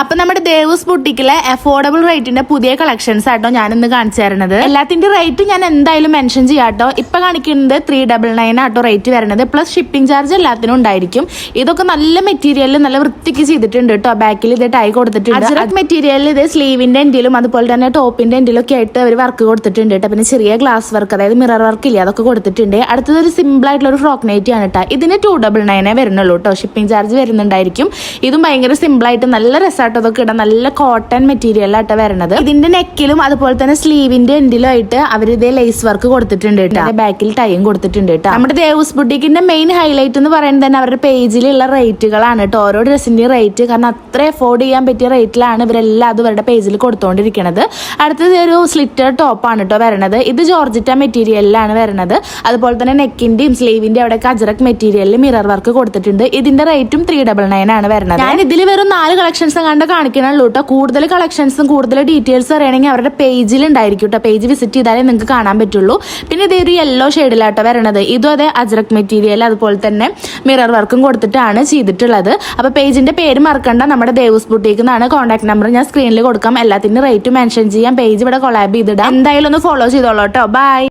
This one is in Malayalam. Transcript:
അപ്പൊ നമ്മുടെ ദേവൂസ് ബുട്ടിക്കിലെ അഫോർഡബിൾ റേറ്റിന്റെ പുതിയ കളക്ഷൻസ് ആട്ടോ ഞാൻ ഇന്ന് കാണിച്ചു തരുന്നത്. എല്ലാത്തിന്റെ റേറ്റ് ഞാൻ എന്തായാലും മെൻഷൻ ചെയ്യാട്ടോ. ഇപ്പൊ കാണിക്കുന്നത് 399 ആട്ടോ റേറ്റ് വരുന്നത്. പ്ലസ് ഷിപ്പിംഗ് ചാർജ് എല്ലാത്തിനും ഉണ്ടായിരിക്കും. ഇതൊക്കെ നല്ല മെറ്റീരിയലിൽ നല്ല വൃത്തിക്ക് ചെയ്തിട്ടുണ്ട് കേട്ടോ. ബാക്കിൽ ഇത് ടൈ കൊടുത്തിട്ടുണ്ട്. അജ്രക് മെറ്റീരിയലിൽ ഇത് സ്ലീവിന്റെ എൻഡിലും അതുപോലെ തന്നെ ടോപ്പിന്റെ എൻഡിലും ഒക്കെ ആയിട്ട് അവർ വർക്ക് കൊടുത്തിട്ടുണ്ട് കേട്ടോ. പിന്നെ ചെറിയ ഗ്ലാസ് വർക്ക്, അതായത് മിറർ വർക്ക് ഇല്ല, അതൊക്കെ കൊടുത്തിട്ടുണ്ട്. അടുത്തത് ഒരു സിമ്പിൾ ആയിട്ടുള്ള ഒരു ഫ്രോക്ക് നൈറ്റി ആണ് കേട്ടോ. ഇതിന് 299 വരുന്നുള്ളൂ കേട്ടോ. ഷിപ്പിംഗ് ചാർജ് വരുന്നുണ്ടായിരിക്കും. ഇതും ഭയങ്കര സിമ്പിൾ ആയിട്ട് നല്ല രസമായിട്ട് അതൊക്കെ ഇടാം. നല്ല കോട്ടൺ മെറ്റീരിയൽ ആയിട്ട് വരുന്നത്. ഇതിന്റെ നെക്കിലും അതുപോലെ തന്നെ സ്ലീവിന്റെ എൻഡിലും ആയിട്ട് അവർ ഇതേ ലേസ് വർക്ക് കൊടുത്തിട്ടുണ്ട് കേട്ടോ. ബാക്കിൽ ടൈം കൊടുത്തിട്ടുണ്ട് കേട്ടോ. നമ്മുടെ ദേവൂസ് ബുട്ടിക്കിന്റെ മെയിൻ ഹൈലൈറ്റ് എന്ന് പറയുന്നത് തന്നെ അവരുടെ പേജിലുള്ള റേറ്റുകളാണ് കേട്ടോ. ഓരോ ഡ്രസ്സിന്റെ റേറ്റ്, കാരണം അത്ര അഫോർഡ് ചെയ്യാൻ പറ്റിയ റേറ്റിലാണ് ഇവരെല്ലാം അത് ഇവരുടെ പേജിൽ കൊടുത്തുകൊണ്ടിരിക്കുന്നത്. അടുത്തത് ഒരു സ്ലിറ്റർ ടോപ്പാണ് കേട്ടോ വരുന്നത്. ഇത് ജോർജിറ്റ മെറ്റീരിയലിലാണ് വരുന്നത്. അതുപോലെ തന്നെ നെക്കിന്റെയും സ്ലീവിന്റെ അവിടെ അജ്രക് മെറ്റീരിയലിൽ മിറർ വർക്ക് കൊടുത്തിട്ടുണ്ട്. ഇതിന്റെ റേറ്റും 399 ആണ് വരുന്നത്. ഞാൻ ഇതിൽ വെറും 4 കളക്ഷൻസ് കണ്ട് കാണിക്കണുള്ളൂ കേട്ടോ. കൂടുതൽ കളക്ഷൻസും കൂടുതൽ ഡീറ്റെയിൽസ് അറിയണമെങ്കിൽ അവരുടെ പേജിൽ ഉണ്ടായിരിക്കും കേട്ടോ. പേജ് വിസിറ്റ് ചെയ്താലേ നിങ്ങൾക്ക് കാണാൻ പറ്റുള്ളൂ. പിന്നെ ഇതൊരു യെല്ലോ ഷെയ്ഡിലാട്ടോ വരണത്. ഇതും അതെ അജ്രക് മെറ്റീരിയൽ അതുപോലെ തന്നെ മിറർ വർക്കും കൊടുത്തിട്ടാണ് ചെയ്തിട്ടുള്ളത്. അപ്പൊ പേജിന്റെ പേര് മറക്കണ്ട, നമ്മുടെ ദേവൂസ് ബുട്ടീക്ക് എന്നാണ്. കോൺടാക്ട് നമ്പർ ഞാൻ സ്ക്രീനിൽ കൊടുക്കാം. എല്ലാത്തിന്റെ റേറ്റ് മെൻഷൻ ചെയ്യാം. പേജ് ഇവിടെ കൊളാബ് ചെയ്തിടാം. എന്തായാലും ഒന്ന് ഫോളോ ചെയ്തോളൂ കേട്ടോ. ബൈ.